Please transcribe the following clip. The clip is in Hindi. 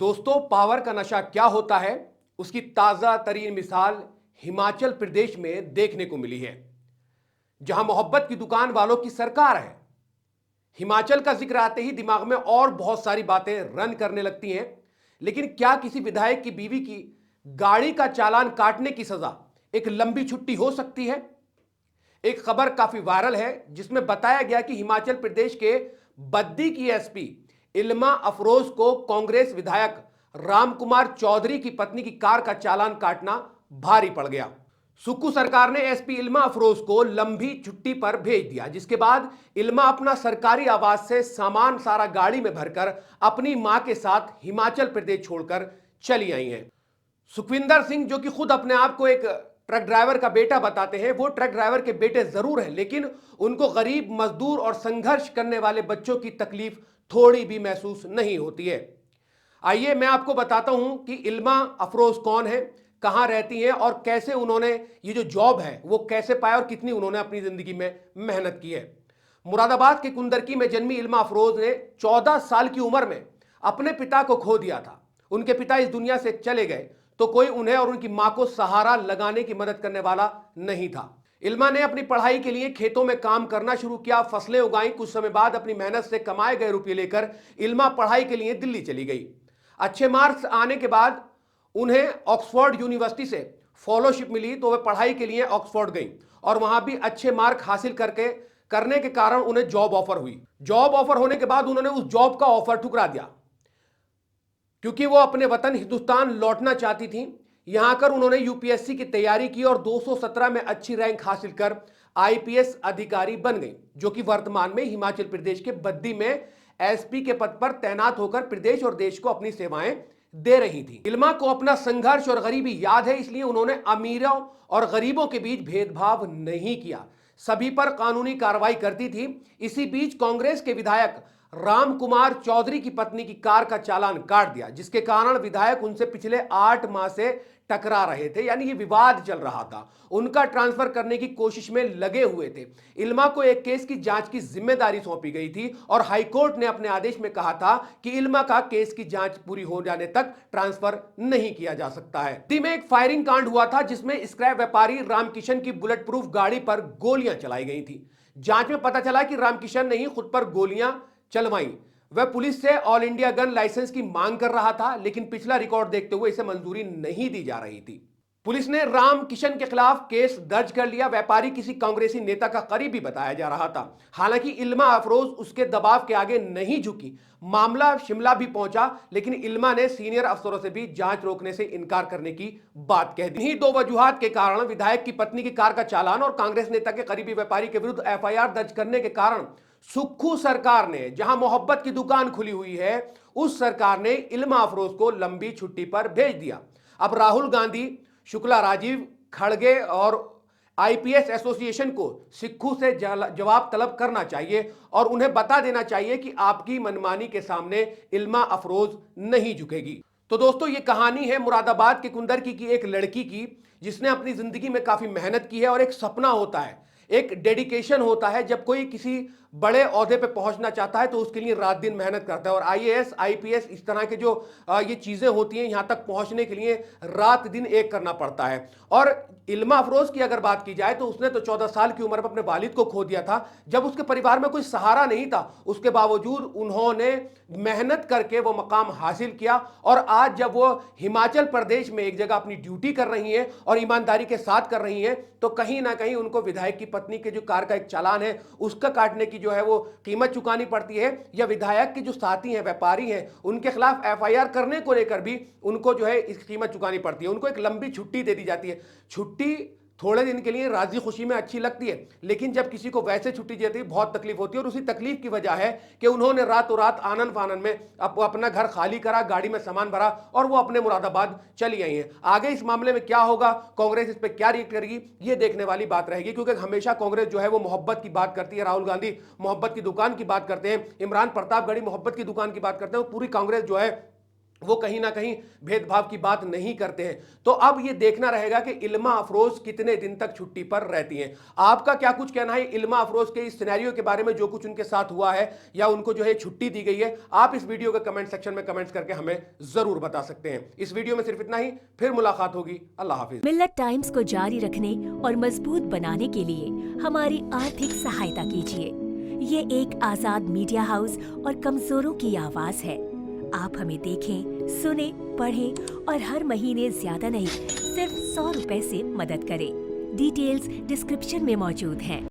दोस्तों, पावर का नशा क्या होता है, उसकी ताजा तरीन मिसाल हिमाचल प्रदेश में देखने को मिली है, जहां मोहब्बत की दुकान वालों की सरकार है। हिमाचल का जिक्र आते ही दिमाग में और बहुत सारी बातें रन करने लगती हैं। लेकिन क्या किसी विधायक की बीवी की गाड़ी का चालान काटने की सजा एक लंबी छुट्टी हो सकती है? एक खबर काफी वायरल है जिसमें बताया गया कि हिमाचल प्रदेश के बद्दी की एसपी इल्मा अफरोज को कांग्रेस विधायक रामकुमार चौधरी की पत्नी की कार का चालान काटना भारी पड़ गया। सुक्खू सरकार ने एसपी इल्मा अफरोज को लंबी छुट्टी पर भेज दिया, जिसके बाद इल्मा अपना सरकारी आवास से सामान सारा गाड़ी में भरकर अपनी मां के साथ हिमाचल प्रदेश छोड़कर चली आई हैं। सुखविंदर सिंह, जो कि खुद अपने आप को एक ट्रक ड्राइवर का बेटा बताते हैं, वो ट्रक ड्राइवर के बेटे जरूर हैं, लेकिन उनको गरीब मजदूर और संघर्ष करने वाले बच्चों की तकलीफ थोड़ी भी महसूस नहीं होती है। आइए मैं आपको बताता हूं कि इल्मा अफरोज कौन है, कहां रहती हैं और कैसे उन्होंने ये जो जॉब है वो कैसे पाया और कितनी उन्होंने अपनी जिंदगी में मेहनत की है। मुरादाबाद के कुंदरकी में जन्मी इल्मा अफरोज ने 14 साल की उम्र में अपने पिता को खो दिया था। उनके पिता इस दुनिया से चले गए तो कोई उन्हें और उनकी मां को सहारा लगाने की मदद करने वाला नहीं था। इल्मा ने अपनी पढ़ाई के लिए खेतों में काम करना शुरू किया, फसलें उगाई। कुछ समय बाद अपनी मेहनत से कमाए गए रुपये लेकर इल्मा पढ़ाई के लिए दिल्ली चली गई। अच्छे मार्क्स आने के बाद उन्हें ऑक्सफोर्ड यूनिवर्सिटी से फॉलोशिप मिली, तो वे पढ़ाई के लिए ऑक्सफोर्ड गई और वहां भी अच्छे मार्क हासिल करने के कारण उन्हें जॉब ऑफर हुई। जॉब ऑफर होने के बाद उन्होंने उस जॉब का ऑफर ठुकरा दिया, क्योंकि वो अपने वतन हिंदुस्तान लौटना चाहती थी। यहां आकर उन्होंने यूपीएससी की तैयारी की और 217 में अच्छी रैंक हासिल कर आईपीएस अधिकारी बन गई, जो कि वर्तमान में हिमाचल प्रदेश के बद्दी में एसपी के पद पर तैनात होकर प्रदेश और देश को अपनी सेवाएं दे रही थी। इल्मा को अपना संघर्ष और गरीबी याद है, इसलिए उन्होंने अमीरों और गरीबों के बीच भेदभाव नहीं किया, सभी पर कानूनी कार्रवाई करती थी। इसी बीच कांग्रेस के विधायक रामकुमार चौधरी की पत्नी की कार का चालान काट दिया, जिसके कारण विधायक उनसे पिछले 8 माह से टकरा रहे थे, यानी ये विवाद चल रहा था। उनका ट्रांसफर करने की कोशिश में लगे हुए थे। इल्मा को एक केस की जांच की जिम्मेदारी सौंपी गई थी और हाईकोर्ट ने अपने आदेश में कहा था कि इल्मा का केस की जांच पूरी हो जाने तक ट्रांसफर नहीं किया जा सकता है। दिल्ली में एक फायरिंग कांड हुआ था जिसमें स्क्रैप व्यापारी रामकिशन की बुलेट प्रूफ गाड़ी पर गोलियां चलाई गई थी। जांच में पता चला कि रामकिशन ने ही खुद पर गोलियां चलवाई। वह पुलिस से ऑल इंडिया गन लाइसेंस की मांग कर रहा था, लेकिन पिछला रिकॉर्ड देखते हुए इसे मंजूरी नहीं दी जा रही थी। पुलिस ने राम किशन के खिलाफ केस दर्ज कर लिया। व्यापारी किसी कांग्रेसी नेता का करीबी बताया जा रहा था। हालांकि इल्मा अफरोज उसके दबाव के आगे नहीं झुकी। मामला शिमला भी पहुंचा, लेकिन इल्मा ने सीनियर अफसरों से भी जांच रोकने से इनकार करने की बात कह दी। इन्हीं दो वजूहात के कारण विधायक की पत्नी की कार का चालान और कांग्रेस नेता के करीबी व्यापारी के विरुद्ध एफआईआर दर्ज करने के कारण सुक्खू सरकार ने, जहां मोहब्बत की दुकान खुली हुई है, उस सरकार ने इल्मा अफरोज को लंबी छुट्टी पर भेज दिया। अब राहुल गांधी, शुक्ला, राजीव खड़गे और आईपीएस एसोसिएशन को सिक्खू से जवाब तलब करना चाहिए और उन्हें बता देना चाहिए कि आपकी मनमानी के सामने इल्मा अफरोज नहीं झुकेगी। तो दोस्तों, ये कहानी है मुरादाबाद के कुंदरकी की एक लड़की की, जिसने अपनी जिंदगी में काफी मेहनत की है और एक सपना होता है, एक डेडिकेशन होता है। जब कोई किसी बड़े ओहदे पे पहुंचना चाहता है तो उसके लिए रात दिन मेहनत करता है, और आईएएस आईपीएस इस तरह के जो ये चीजें होती हैं, यहां तक पहुंचने के लिए रात दिन एक करना पड़ता है। और इल्मा अफरोज की अगर बात की जाए तो उसने तो 14 साल की उम्र में अपने वालिद को खो दिया था, जब उसके परिवार में कोई सहारा नहीं था। उसके बावजूद उन्होंने मेहनत करके वो मकाम हासिल किया, और आज जब वो हिमाचल प्रदेश में एक जगह अपनी ड्यूटी कर रही हैं और ईमानदारी के साथ कर रही हैं, तो कहीं ना कहीं उनको विधायक की पत्नी के जो कार का एक चालान है उसका काटने की जो है वो कीमत चुकानी पड़ती है, या विधायक के जो साथी हैं, व्यापारी हैं, उनके खिलाफ एफआईआर करने को लेकर भी उनको जो है इस कीमत चुकानी पड़ती है। उनको एक लंबी छुट्टी दे दी जाती है। छुट्टी थोड़े दिन के लिए राजी खुशी में अच्छी लगती है, लेकिन जब किसी को वैसे छुट्टी देती है बहुत तकलीफ होती है, और उसी तकलीफ की वजह है कि उन्होंने रातों रात आनन फानन में अपना घर खाली करा, गाड़ी में सामान भरा और वो अपने मुरादाबाद चली आई हैं। आगे इस मामले में क्या होगा, कांग्रेस इस पर क्या रिएक्ट करेगी, ये देखने वाली बात रहेगी, क्योंकि हमेशा कांग्रेस जो है वो मोहब्बत की बात करती है। राहुल गांधी मोहब्बत की दुकान की बात करते हैं, इमरान प्रतापगढ़ी मोहब्बत की दुकान की बात करते हैं। पूरी कांग्रेस जो है वो कहीं ना कहीं भेदभाव की बात नहीं करते हैं। तो अब ये देखना रहेगा कि इल्मा अफरोज कितने दिन तक छुट्टी पर रहती हैं। आपका क्या कुछ कहना है इल्मा अफरोज के इस सिनेरियो के बारे में, जो कुछ उनके साथ हुआ है या उनको जो है छुट्टी दी गई है? आप इस वीडियो के कमेंट सेक्शन में कमेंट्स करके हमें जरूर बता सकते हैं। इस वीडियो में सिर्फ इतना ही, फिर मुलाकात होगी। अल्लाह हाफिज। मिल्लत टाइम्स को जारी रखने और मजबूत बनाने के लिए हमारी आर्थिक सहायता कीजिए। ये एक आजाद मीडिया हाउस और कमजोरों की आवाज है। आप हमें देखें, सुने, पढ़ें और हर महीने ज्यादा नहीं, सिर्फ 100 रुपए से मदद करें। डिटेल्स डिस्क्रिप्शन में मौजूद हैं।